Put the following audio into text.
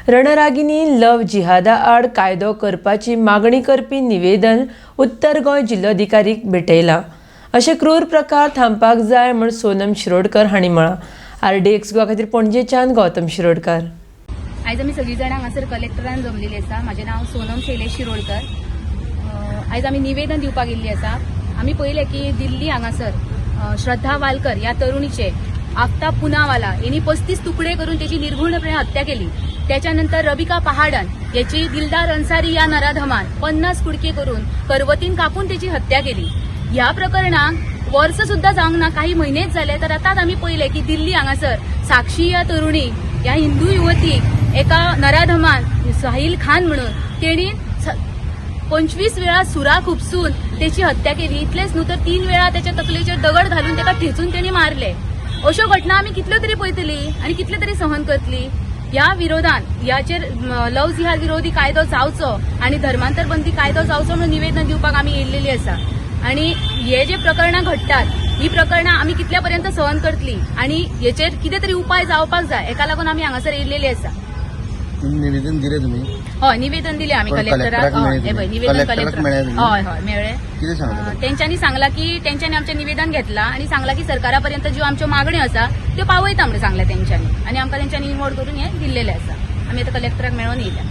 रणरागिनी लव जिहादा आड कायदो करपाची मागणी करपी निवेदन उत्तर गोंय जिल्लोधिकारीक भेटयला। अशे क्रूर प्रकार थांबपाक जाय म्हण सोनम शिरोडकर हांणी म्हळां। RDX गोवा खातीर पणजेच्यान गौतम शिरोडकर। आयज आमी सगळीं जाणां हांगासर कलेक्टरान जमलेली आसा। म्हजें नांव सोनम शैलेश शिरोडकर। आयज आमी निवेदन दिवपाक गेल्ली आसा। आमी पळयलें की दिल्ली हांगासर श्रद्धा वालकर ह्या तरुणीचे आफ्ताब पुनावाला यांनी 35 तुकडे करून त्याची निर्घृणपणे हत्या केली। त्याच्यानंतर रबिका पहाडन याची दिलदार अन्सारी या नराधमान 50 कुडके करून करवतीन कापून त्याची हत्या केली। ह्या प्रकरणाक वर्ष सुद्धा जावंक ना, काही महिनेच झाले। तर आताच आम्ही पहिले की दिल्ली हांगासर साक्षी या तरुणी या हिंदू युवतीक एका नराधमान साहिल खान म्हणून तेणी 25 वेळा सुरा खुपसून त्याची हत्या केली। इतलेच न्हू तर 3 वेळा त्याच्या तकलेचेर दगड घालून त्याला ठेचून तेणी मारले। अशो घटना आम्ही कितल्यो तरी पळयतली आणि कितले तरी सहन करतली। या विरोधात याचेर लव जिहाद विरोधी कायदो जावचो आणि धर्मांतर बंदी कायदो जावचो म्हणून निवेदन दिवपाक आम्ही येयल्लेली आसा। आणि हे जे प्रकरणां घडटात ही प्रकरणां आम्ही कितल्या पर्यंत सहन करतली आणि हेचेर कितें तरी उपाय जावपाक जाय, एका लागून आम्ही हांगासर येयल्लेली आसा। निवेदन दिले तुम्ही? हय, निवेदन दिले आम्ही कलेक्टराक। निवेदन कलेक्टर हय मेळ्ळे। तेंच्यांनी सांगला की तेंच्यांनी आमचें निवेदन घेतला आणि सांगला की सरकारापर्यंत ज्यो आमच्यो मागण्यो आसा त्यो पावयता म्हणून सांगला तेंच्यांनी, आणि आमकां तेंच्यांनी नोट करून हे दिल्लेले आसा। आमी आतां कलेक्टराक मेळोन येयल्या।